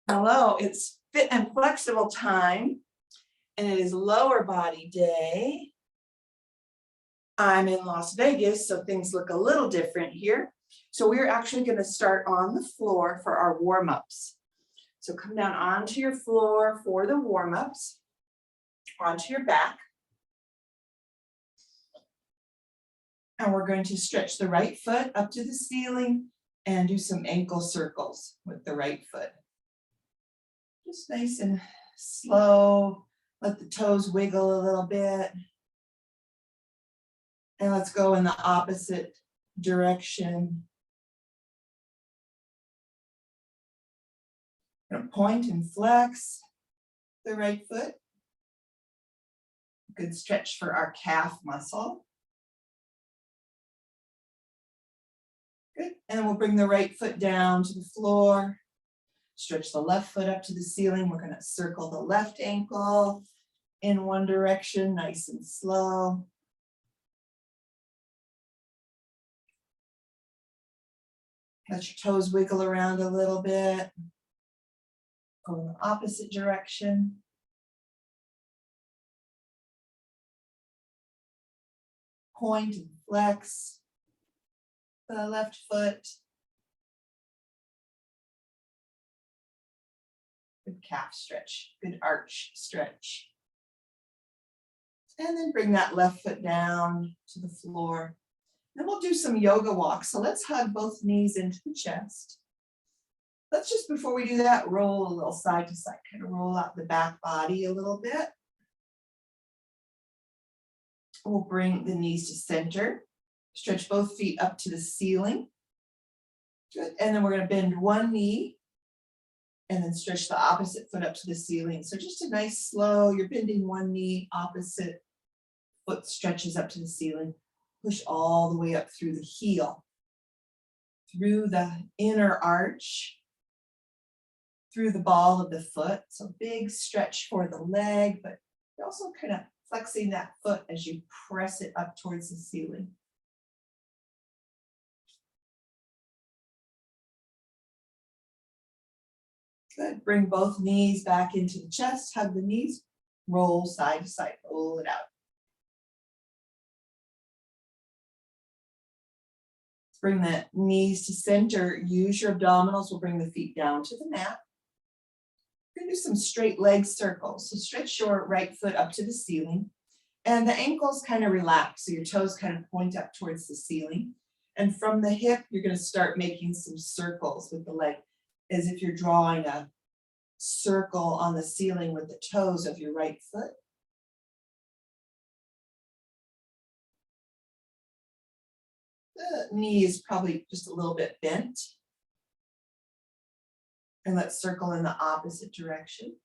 Hello, it's fit and flexible time, and it is lower body day. I'm in Las Vegas, so things look a little different here. So we're actually going to start on the floor for our warm-ups. So come down onto your floor for the warm-ups, onto your back. And we're going to stretch the right foot up to the ceiling and do some ankle circles with the right foot. Just nice and slow. Let the toes wiggle a little bit. And let's go in the opposite direction. Gonna point and flex the right foot. Good stretch for our calf muscle. Good. And then we'll bring the right foot down to the floor. Stretch the left foot up to the ceiling. We're going to circle the left ankle in one direction, nice and slow. Let your toes wiggle around a little bit. Go in the opposite direction. Point and flex the left foot. Good calf stretch, good arch stretch. And then bring that left foot down to the floor. Then we'll do some yoga walks. So let's hug both knees into the chest. Let's just, before we do that, roll a little side to side, kind of roll out the back body a little bit. We'll bring the knees to center. Stretch both feet up to the ceiling. Good. And then we're going to bend one knee and then stretch the opposite foot up to the ceiling. So just a nice slow, you're bending one knee, opposite foot stretches up to the ceiling. Push all the way up through the heel, through the inner arch, through the ball of the foot. So big stretch for the leg, but you're also kind of flexing that foot as you press it up towards the ceiling. Good. Bring both knees back into the chest, hug the knees, roll side to side, roll it out. Bring the knees to center. Use your abdominals. We'll bring the feet down to the mat. We're going to do some straight leg circles. So stretch your right foot up to the ceiling. And the ankles kind of relax. So your toes kind of point up towards the ceiling. And from the hip, you're going to start making some circles with the leg, as if you're drawing a circle on the ceiling with the toes of your right foot. The knee is probably just a little bit bent. And let's circle in the opposite direction.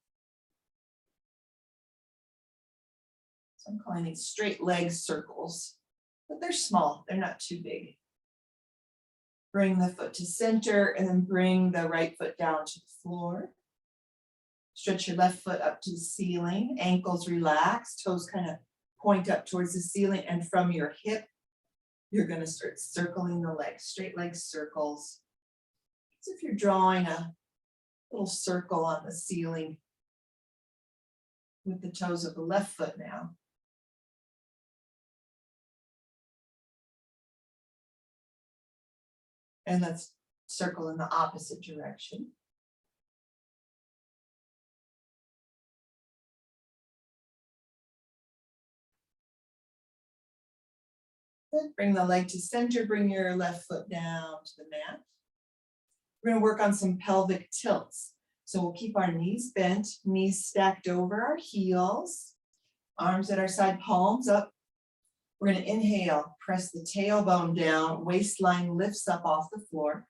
So I'm calling these straight leg circles, but they're small, they're not too big. Bring the foot to center and then bring the right foot down to the floor. Stretch your left foot up to the ceiling, ankles relax, toes kind of point up towards the ceiling, and from your hip, you're going to start circling the legs, straight leg circles. As if you're drawing a little circle on the ceiling with the toes of the left foot now. And let's circle in the opposite direction. Good. Bring the leg to center, bring your left foot down to the mat. We're going to work on some pelvic tilts. So we'll keep our knees bent, knees stacked over our heels, arms at our side, palms up. We're going to inhale, press the tailbone down, waistline lifts up off the floor.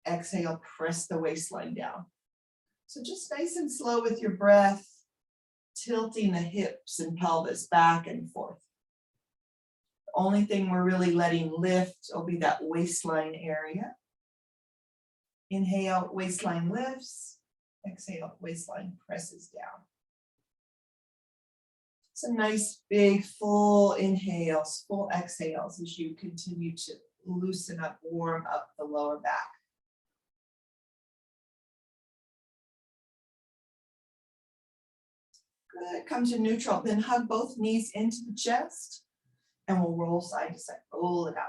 Exhale, press the waistline down. So just nice and slow with your breath, tilting the hips and pelvis back and forth. The only thing we're really letting lift will be that waistline area. Inhale, waistline lifts. Exhale, waistline presses down. Some nice big full inhales, full exhales as you continue to loosen up, warm up the lower back. Good, come to neutral, then hug both knees into the chest and we'll roll side to side, roll it out.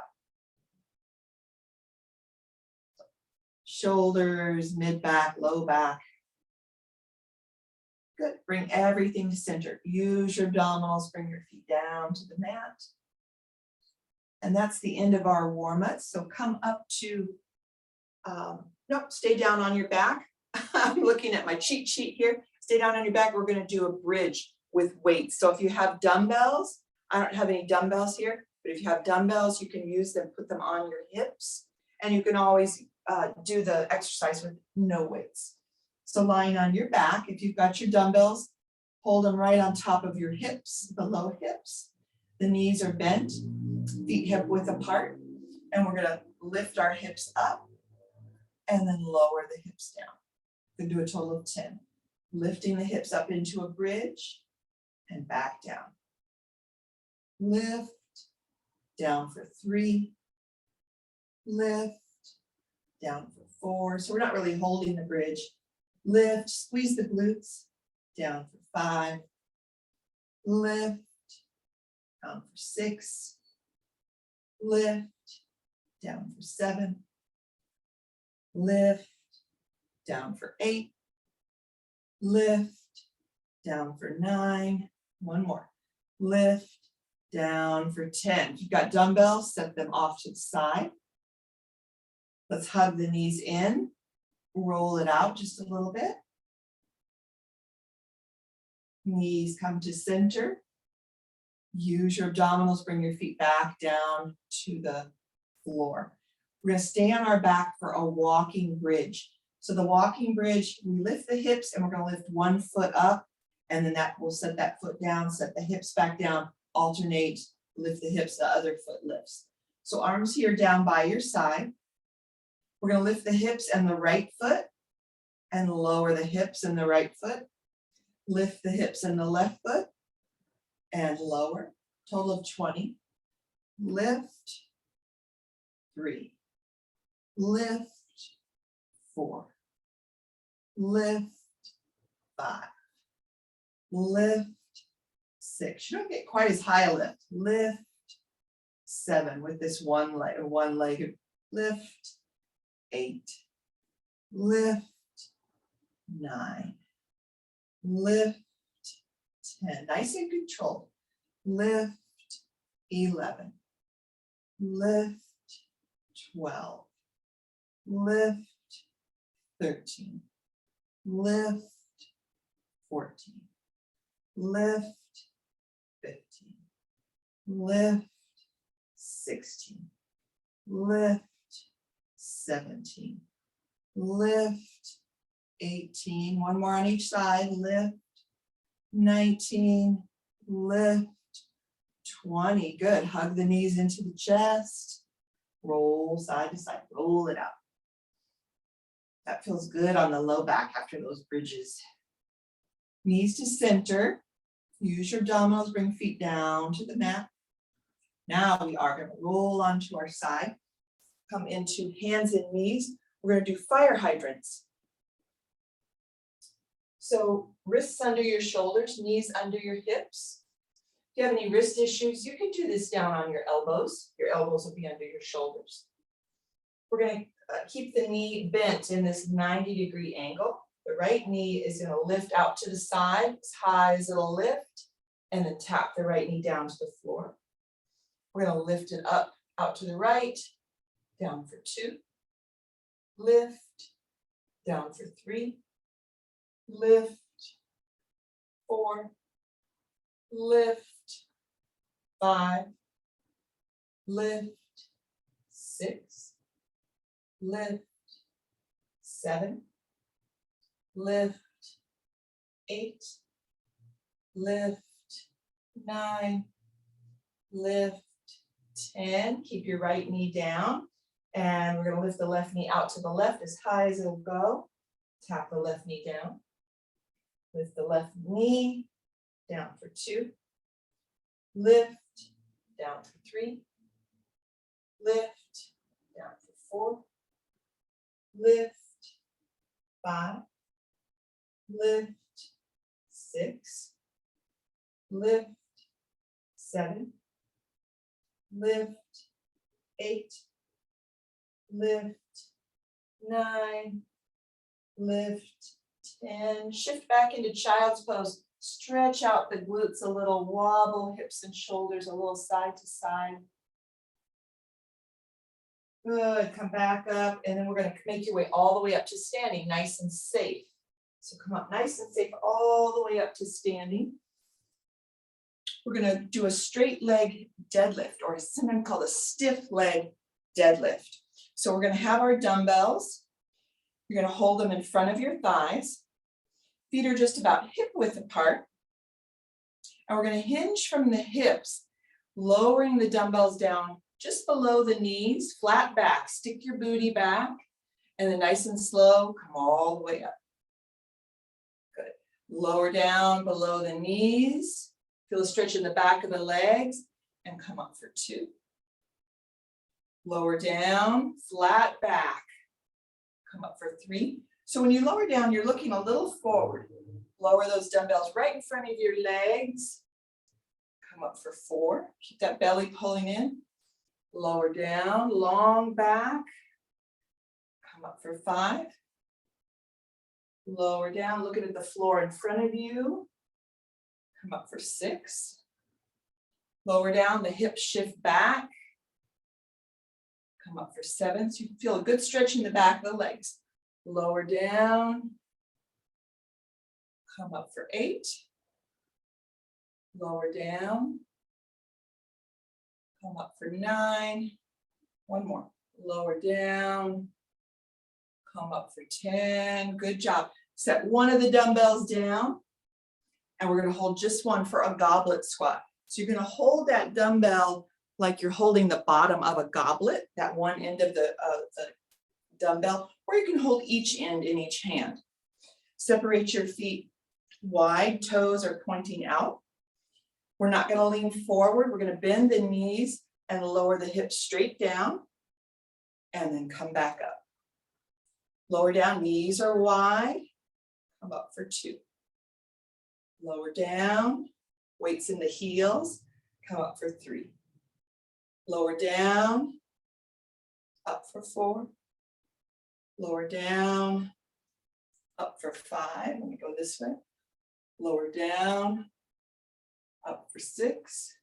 Shoulders, mid back, low back. Good, bring everything to center. Use your abdominals, bring your feet down to the mat. And that's the end of our warm-up. So come up to, nope, stay down on your back. I'm looking at my cheat sheet here. Stay down on your back. We're going to do a bridge with weights. So if you have dumbbells, I don't have any dumbbells here, but if you have dumbbells, you can use them, put them on your hips, and you can always do the exercise with no weights. So lying on your back, if you've got your dumbbells, hold them right on top of your hips, the low hips. The knees are bent, feet hip width apart, and we're going to lift our hips up and then lower the hips down. We're going to do a total of 10. Lifting the hips up into a bridge and back down. Lift, down for 3. Lift, down for 4. So we're not really holding the bridge. Lift, squeeze the glutes, down for 5. Lift, down for 6. Lift, down for 7. Lift, down for 8. Lift, down for 9. One more. Lift, down for 10. If you've got dumbbells, set them off to the side. Let's hug the knees in. Roll it out just a little bit. Knees come to center. Use your abdominals, bring your feet back down to the floor. We're going to stay on our back for a walking bridge. So the walking bridge, we lift the hips and we're going to lift one foot up, and then that will set that foot down, set the hips back down, alternate, lift the hips, the other foot lifts. So arms here down by your side. We're going to lift the hips and the right foot and lower the hips and the right foot. Lift the hips and the left foot and lower. Total of 20. Lift, 3. Lift, 4. Lift, 5. Lift, 6. You don't get quite as high a lift. Lift, 7 with this one-legged lift. 8. Lift, 9. Lift, 10. Nice and controlled. Lift, 11. Lift, 12. Lift, 13. Lift, 14. Lift, 15. Lift, 16. Lift, 17. Lift, 18. One more on each side. Lift, 19. Lift, 20. Good. Hug the knees into the chest. Roll side to side. Roll it out. That feels good on the low back after those bridges. Knees to center. Use your abdominals. Bring feet down to the mat. Now we are going to roll onto our side. Come into hands and knees. We're going to do fire hydrants. So wrists under your shoulders, knees under your hips. If you have any wrist issues, you can do this down on your elbows. Your elbows will be under your shoulders. We're going to keep the knee bent in this 90-degree angle. The right knee is going to lift out to the side as high as it'll lift, and then tap the right knee down to the floor. We're going to lift it up, out to the right, down for 2. Lift, down for 3. Lift, 4. Lift, 5. Lift, 6. Lift, 7. Lift, 8. Lift, 9. Lift, 10. Keep your right knee down. And we're going to lift the left knee out to the left as high as it'll go. Tap the left knee down. Lift the left knee down for 2. Lift, down for 3. Lift, down for 4. Lift, 5. Lift, 6. lift, 7, lift, 8, lift, 9, lift, 10. Shift back into child's pose. Stretch out the glutes a little, wobble hips and shoulders a little side to side. Good, come back up, and then we're going to make your way all the way up to standing, nice and safe. So come up nice and safe all the way up to standing. We're going to do a straight leg deadlift, or sometimes called a stiff leg deadlift. So we're going to have our dumbbells. You're going to hold them in front of your thighs. Feet are just about hip width apart. And we're going to hinge from the hips, lowering the dumbbells down just below the knees, flat back. Stick your booty back, and then nice and slow, come all the way up. Good. Lower down below the knees. Feel a stretch in the back of the legs, and come up for 2. Lower down, flat back. Come up for 3. So when you lower down, you're looking a little forward. Lower those dumbbells right in front of your legs. Come up for 4. Keep that belly pulling in. Lower down, long back. Come up for 5. Lower down, looking at the floor in front of you. Come up for 6. Lower down, the hips shift back. Come up for 7. So you can feel a good stretch in the back of the legs. Lower down. Come up for 8. Lower down. Come up for 9. One more. Lower down. Come up for 10. Good job. Set one of the dumbbells down. And we're going to hold just one for a goblet squat. So you're going to hold that dumbbell like you're holding the bottom of a goblet, that one end of the dumbbell, or you can hold each end in each hand. Separate your feet wide, toes are pointing out. We're not going to lean forward. We're going to bend the knees and lower the hips straight down, and then come back up. Lower down, knees are wide. Come up for 2. Lower down, weights in the heels. Come up for 3. Lower down, up for 4. Lower down, up for 5. Let me go this way. Lower down, up for 6.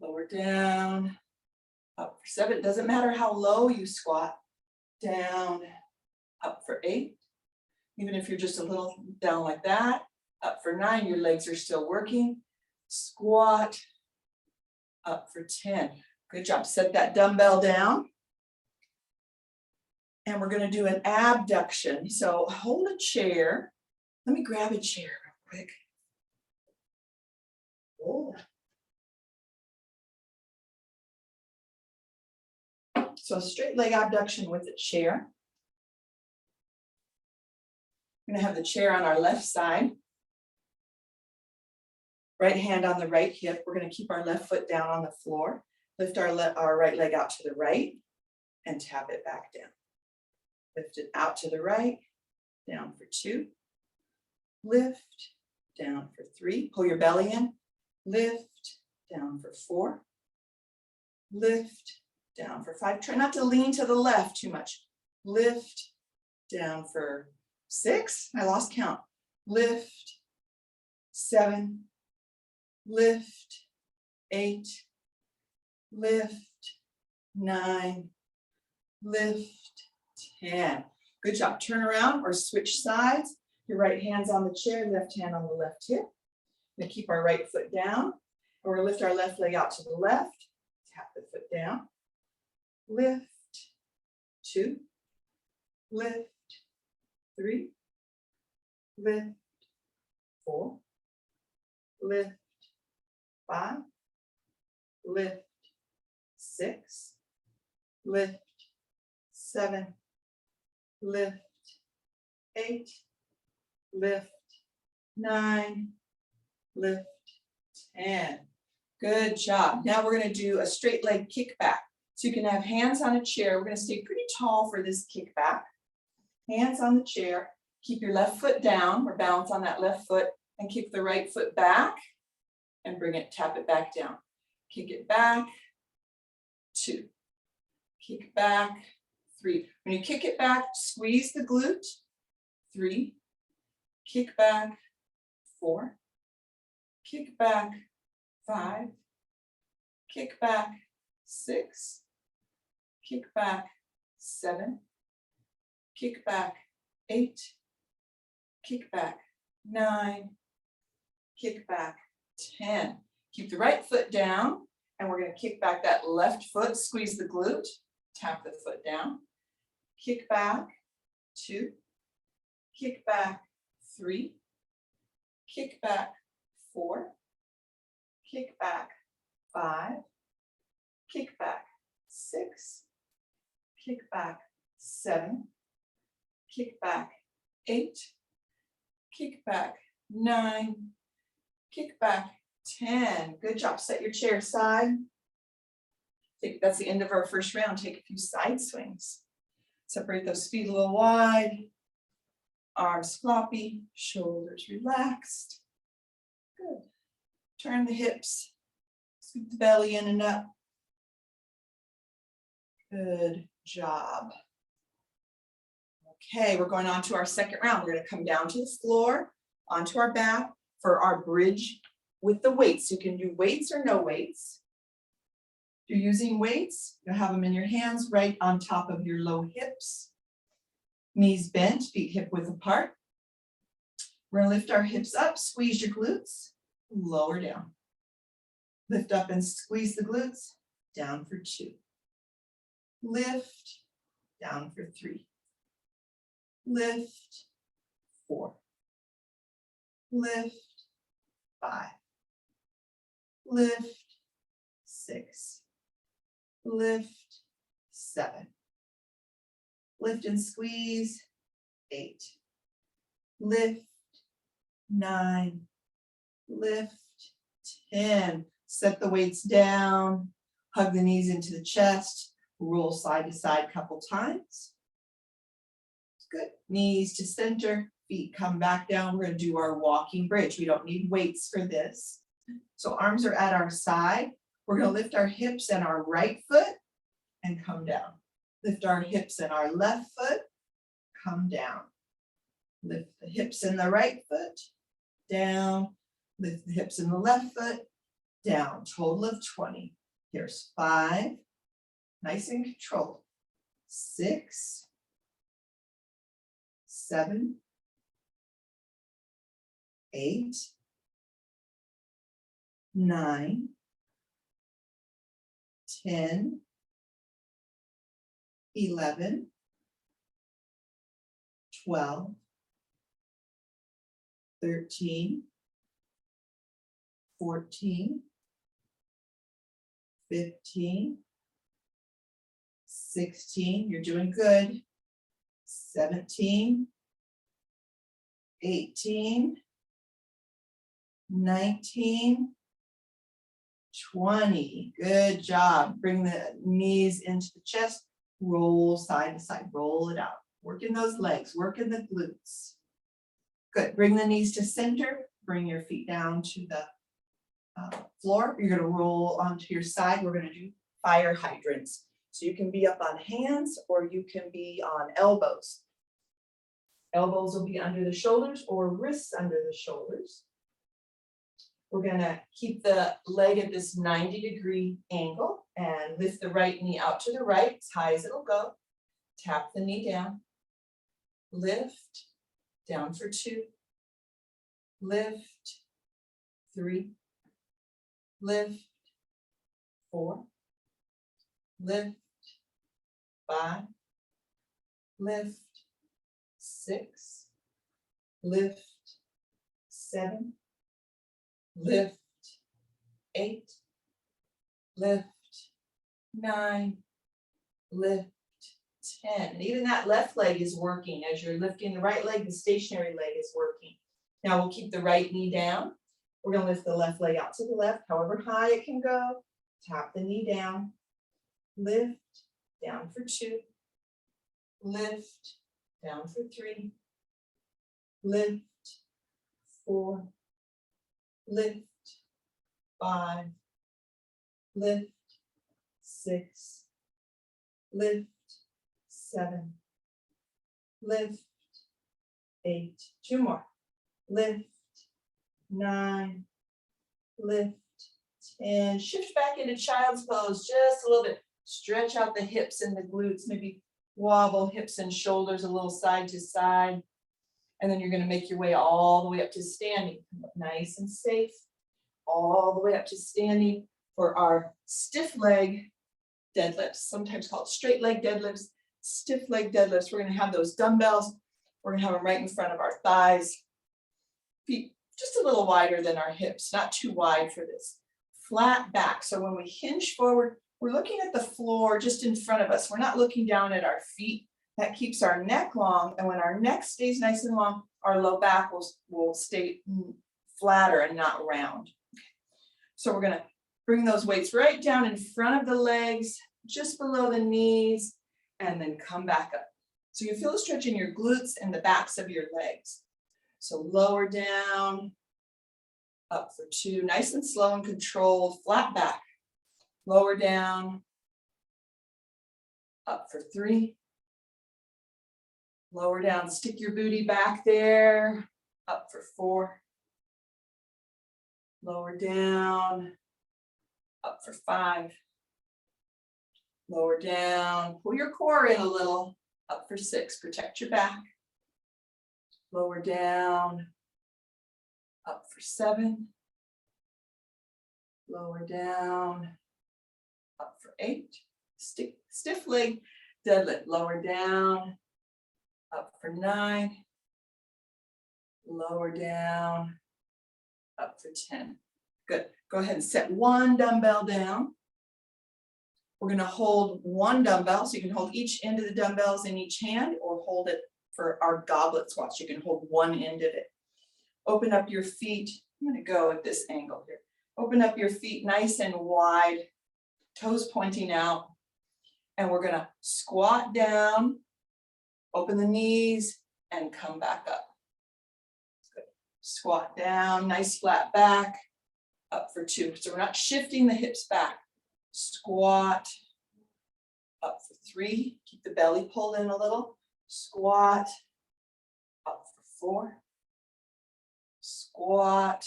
Lower down, up for 7. It doesn't matter how low you squat. Down, up for 8. Even if you're just a little down like that. Up for 9, your legs are still working. Squat, up for 10. Good job. Set that dumbbell down. And we're going to do an abduction. So hold a chair. Let me grab a chair real quick. Hold on. So straight leg abduction with a chair. We're going to have the chair on our left side. Right hand on the right hip. We're going to keep our left foot down on the floor. Lift our right leg out to the right and tap it back down. Lift it out to the right, down for 2. Lift, down for 3. Pull your belly in. Lift, down for 4. Lift, down for 5. Try not to lean to the left too much. Lift, down for 6. I lost count. Lift, 7. Lift, 8. Lift, 9. Lift, 10. Good job. Turn around or switch sides. Your right hand's on the chair, left hand on the left hip. We're going to keep our right foot down. And we're going to lift our left leg out to the left. Tap the foot down. Lift, 2. Lift, 3. Lift, 4. Lift, 5. Lift, 6. Lift, 7. Lift, 8. Lift, 9. Lift, 10. Good job. Now we're going to do a straight leg kickback. So you can have hands on a chair. We're going to stay pretty tall for this kickback. Hands on the chair. Keep your left foot down or balance on that left foot and kick the right foot back. and bring it, tap it back down. Kick it back, 2. Kick back, 3. When you kick it back, squeeze the glute, 3. Kick back, 4. Kick back, 5. Kick back, 6. Kick back, 7. Kick back, 8. Kick back, 9. Kick back, 10. Keep the right foot down, and we're going to kick back that left foot, squeeze the glute, tap the foot down. Kick back, 2. Kick back, 3. Kick back, 4. Kick back, 5. Kick back, 6. Kick back, 7. Kick back, 8. Kick back, 9. Kick back, 10. Good job. Set your chair aside. That's the end of our first round. Take a few side swings. Separate those feet a little wide. Arms floppy, shoulders relaxed. Good. Turn the hips. Scoop the belly in and up. Good job. Okay, we're going on to our second round. We're going to come down to the floor, onto our back for our bridge with the weights. You can do weights or no weights. If you're using weights, you'll have them in your hands right on top of your low hips. Knees bent, feet hip width apart. We're going to lift our hips up, squeeze your glutes, lower down. Lift up and squeeze the glutes, down for 2. Lift, down for 3. Lift, 4. Lift, 5. Lift, 6. Lift, 7. Lift and squeeze, 8. Lift, 9. Lift, 10. Set the weights down, hug the knees into the chest, roll side to side a couple times. Good. Knees to center, feet come back down. We're going to do our walking bridge. We don't need weights for this. So arms are at our side. We're going to lift our hips and our right foot and come down. Lift our hips and our left foot, come down. Lift the hips and the right foot, down. Lift the hips and the left foot, down. Total of 20. Here's 5. Nice and controlled. 6. 7. 8. 9. 10. 11. 12. 13. 14. 15. 16. You're doing good. 17. 18. 19. 20. Good job. Bring the knees into the chest. Roll side to side. Roll it out. Working those legs. Working the glutes. Good. Bring the knees to center. Bring your feet down to the floor. You're going to roll onto your side. We're going to do fire hydrants. So you can be up on hands or you can be on elbows. Elbows will be under the shoulders or wrists under the shoulders. We're going to keep the leg at this 90-degree angle and lift the right knee out to the right as high as it'll go. Tap the knee down. Lift, down for 2. Lift, 3. Lift, 4. Lift, 5. Lift, 6. Lift, 7. Lift, 8. Lift, 9. Lift, 10. And even that left leg is working. As you're lifting the right leg, the stationary leg is working. Now we'll keep the right knee down. We're going to lift the left leg out to the left, however high it can go. Tap the knee down. Lift, down for 2. Lift, down for 3. Lift, 4. Lift, 5, lift, 6, lift, 7, lift, 8, 2 more, lift, 9, lift, 10, shift back into child's pose just a little bit, stretch out the hips and the glutes, maybe wobble hips and shoulders a little side to side, and then you're going to make your way all the way up to standing, nice and safe, all the way up to standing for our stiff leg deadlifts, sometimes called straight leg deadlifts, stiff leg deadlifts. We're going to have those dumbbells, we're going to have them right in front of our thighs, feet just a little wider than our hips, not too wide for this. Flat back, so when we hinge forward, we're looking at the floor just in front of us. We're not looking down at our feet. That keeps our neck long, and when our neck stays nice and long, our low back will stay flatter and not round. So we're gonna bring those weights right down in front of the legs, just below the knees, and then come back up. So you feel a stretch in your glutes and the backs of your legs. So lower down, up for 2, nice and slow and controlled, flat back. Lower down, up for 3. Lower down, stick your booty back there, up for 4. Lower down, up for 5. Lower down, pull your core in a little, up for 6, protect your back. Lower down, up for 7. Lower down, up for 8. Stiff leg deadlift, lower down, up for 9. Lower down, up for 10. Good. Go ahead and set one dumbbell down. We're going to hold one dumbbell, so you can hold each end of the dumbbells in each hand or hold it for our goblet squats. You can hold one end of it. Open up your feet. I'm going to go at this angle here. Open up your feet nice and wide, toes pointing out, and we're going to squat down, open the knees, and come back up. Good. Squat down, nice flat back, up for 2. So we're not shifting the hips back. Squat, up for 3. Keep the belly pulled in a little. Squat, up for 4. Squat,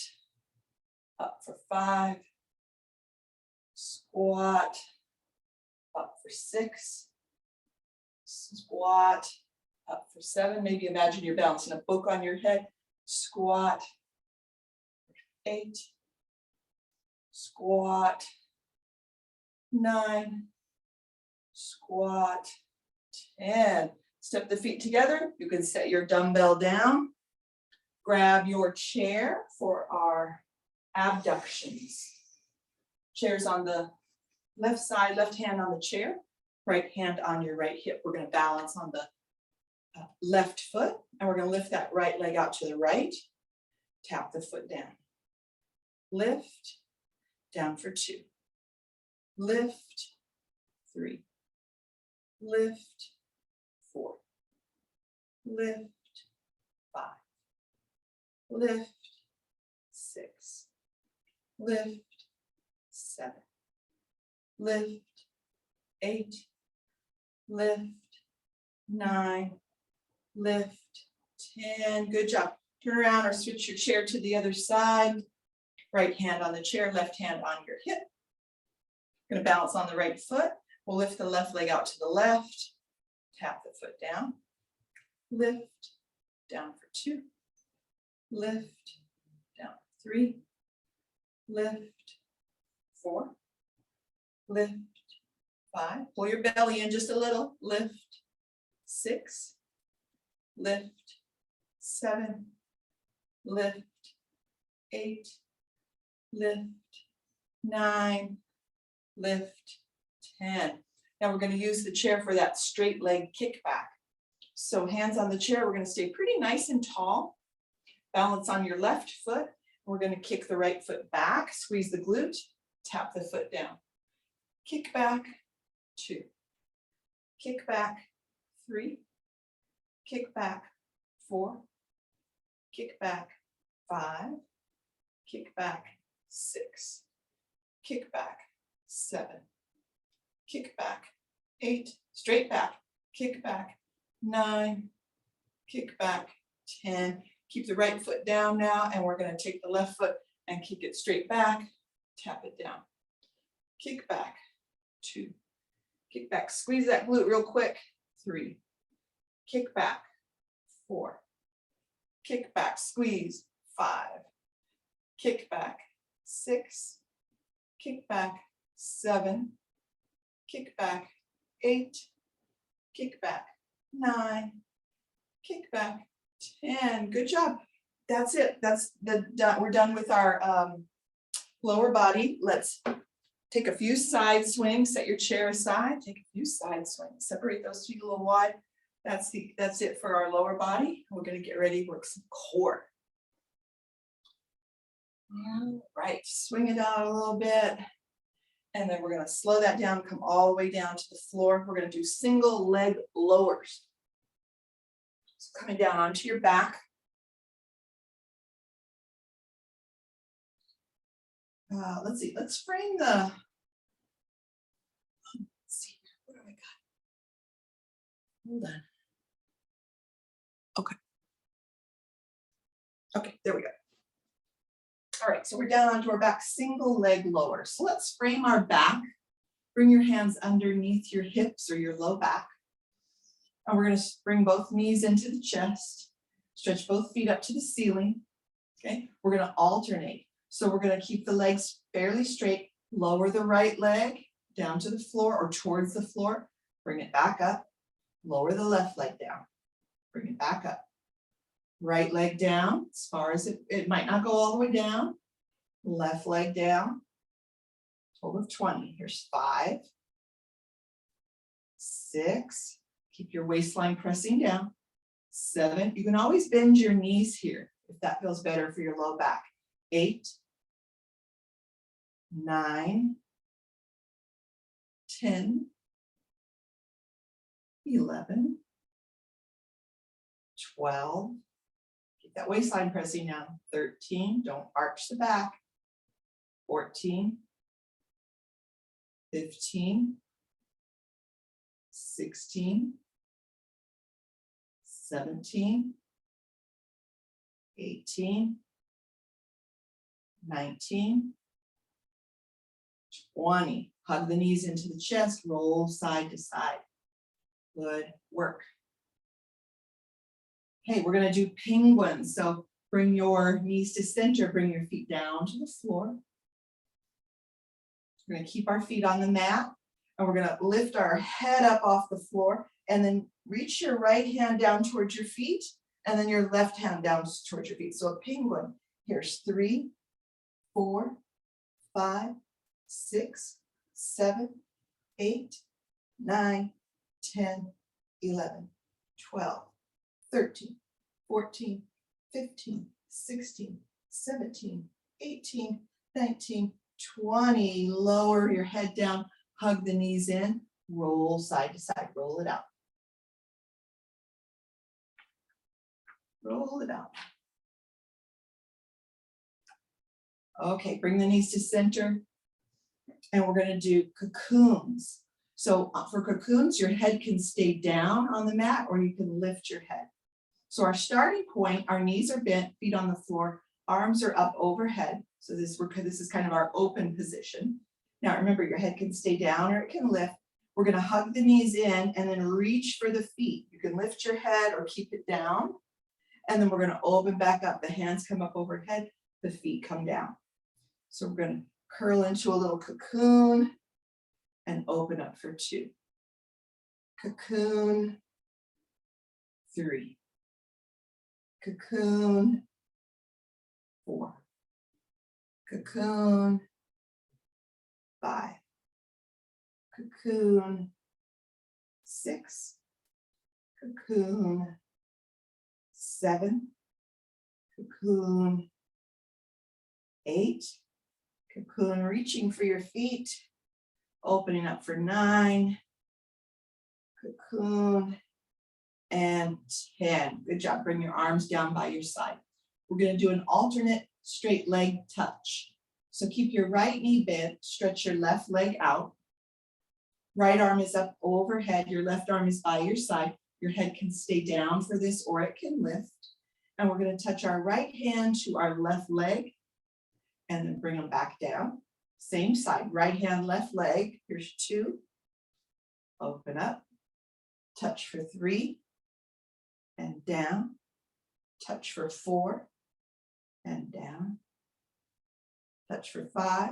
up for 5. Squat, up for 6. Squat, up for 7. Maybe imagine you're balancing a book on your head. Squat, 8. Squat, 9. Squat, 10. Step the feet together. You can set your dumbbell down. Grab your chair for our abductions. Chair's on the left side, left hand on the chair, right hand on your right hip. We're going to balance on the left foot, and we're going to lift that right leg out to the right. Tap the foot down. Lift, down for 2. Lift, 3. Lift, 4. Lift, 5. Lift, 6. Lift, 7. Lift, 8. Lift, 9. Lift, 10. Good job. Turn around or switch your chair to the other side. Right hand on the chair, left hand on your hip. Going to balance on the right foot. We'll lift the left leg out to the left. Tap the foot down. Lift, down for 2. Lift, down for 3. Lift, 4. Lift, 5. Pull your belly in just a little. Lift, 6. Lift, 7. Lift, 8. Lift, 9. Lift, 10. Now we're going to use the chair for that straight leg kickback. So hands on the chair, we're going to stay pretty nice and tall. Balance on your left foot. We're going to kick the right foot back, squeeze the glute, tap the foot down. Kick back, 2. Kick back, 3. Kick back, 4. Kick back, 5. Kick back, 6. kick back, 7, kick back, 8, straight back, kick back, 9, kick back, 10. Keep the right foot down now, and we're going to take the left foot and kick it straight back, tap it down. Kick back, 2, kick back, squeeze that glute real quick, 3, kick back, 4, kick back, squeeze, 5, kick back, 6, kick back, 7, kick back, 8, kick back, 9, kick back, 10. Good job. That's it. That's we're done with our lower body. Let's take a few side swings. Set your chair aside. Take a few side swings. Separate those feet a little wide. That's it for our lower body. We're going to get ready to work some core. All right, swing it out a little bit. And then we're going to slow that down, come all the way down to the floor. We're going to do single leg lowers. So coming down onto your back. Let's see, let's frame the, let's see, what do I got? Hold on. Okay, there we go. All right, so we're down onto our back, single leg lower. So let's frame our back. Bring your hands underneath your hips or your low back. And we're going to bring both knees into the chest. Stretch both feet up to the ceiling. Okay, we're going to alternate. So we're going to keep the legs fairly straight. Lower the right leg down to the floor or towards the floor. Bring it back up. Lower the left leg down. Bring it back up. Right leg down as far as it might not go all the way down. Left leg down. Total of 20. Here's 5, 6. Keep your waistline pressing down. 7. You can always bend your knees here if that feels better for your low back. 8, 9, 10, 11, 12. Keep that waistline pressing down. 13. Don't arch the back. 14, 15, 16, 17, 18, 19, 20. Hug the knees into the chest, roll side to side. Good work. Okay, we're going to do penguins. So bring your knees to center, bring your feet down to the floor. We're going to keep our feet on the mat, and we're going to lift our head up off the floor, and then reach your right hand down towards your feet, and then your left hand down towards your feet. So a penguin. Here's 3, 4, 5, 6, 7, 8, 9, 10, 11, 12, 13, 14, 15, 16, 17, 18, 19, 20. Lower your head down, hug the knees in, roll side to side, roll it out. Roll it out. Okay, bring the knees to center, and we're going to do cocoons. So for cocoons, your head can stay down on the mat, or you can lift your head. So our starting point, our knees are bent, feet on the floor, arms are up overhead. So this is kind of our open position. Now remember, your head can stay down or it can lift. We're going to hug the knees in and then reach for the feet. You can lift your head or keep it down. And then we're going to open back up. The hands come up overhead, the feet come down. So we're going to curl into a little cocoon and open up for 2. Cocoon, 3. Cocoon, 4. Cocoon, 5. Cocoon, 6. Cocoon, 7. Cocoon, 8. Cocoon, reaching for your feet, opening up for 9. Cocoon, and 10. Good job. Bring your arms down by your side. We're going to do an alternate straight leg touch. So keep your right knee bent, stretch your left leg out. Right arm is up overhead, your left arm is by your side. Your head can stay down for this or it can lift. And we're going to touch our right hand to our left leg and then bring them back down. Same side, right hand, left leg. Here's 2. Open up, touch for 3 and down, touch for 4 and down, touch for 5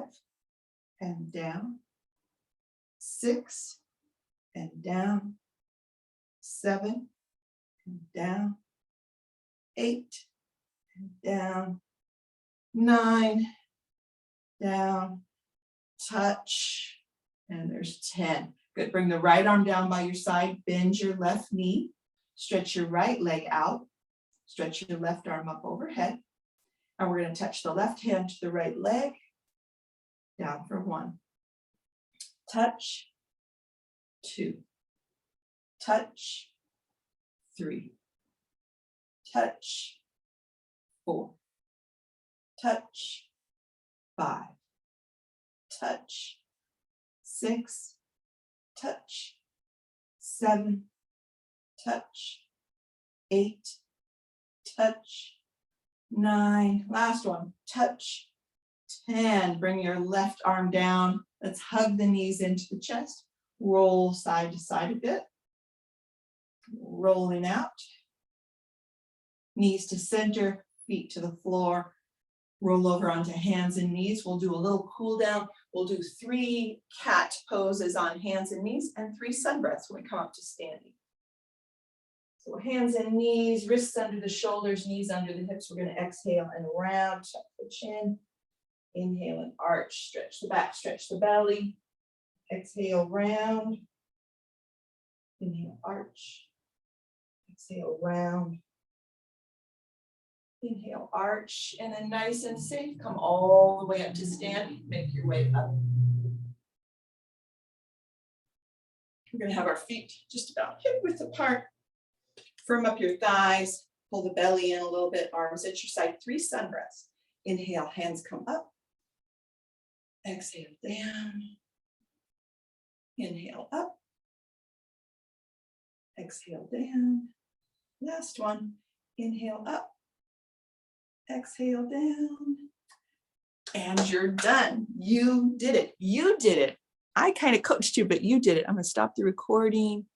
and down, 6 and down, 7 and down, 8 and down, 9 down, touch, and there's 10. Good, bring the right arm down by your side, bend your left knee, stretch your right leg out, stretch your left arm up overhead, and we're going to touch the left hand to the right leg, down for 1, touch, 2, touch, 3, touch, 4, touch, 5, touch, 6, touch, 7, touch, 8, touch, 9, last one, touch, 10. Bring your left arm down. Let's hug the knees into the chest. Roll side to side a bit. Rolling out. Knees to center, feet to the floor. Roll over onto hands and knees. We'll do a little cool down. We'll do 3 cat poses on hands and knees and 3 sun breaths when we come up to standing. So hands and knees, wrists under the shoulders, knees under the hips. We're going to exhale and round, tuck the chin. Inhale and arch, stretch the back, stretch the belly. Exhale, round. Inhale, arch. Exhale, round. Inhale, arch, and then nice and safe, come all the way up to standing. Make your way up. We're going to have our feet just about hip width apart. Firm up your thighs, pull the belly in a little bit, arms at your side, 3 sun breaths. Inhale, hands come up. Exhale, down. Inhale, up. Exhale, down. Last one. Inhale, up. Exhale, down. And you're done. You did it. You did it. I kind of coached you, but you did it. I'm going to stop the recording.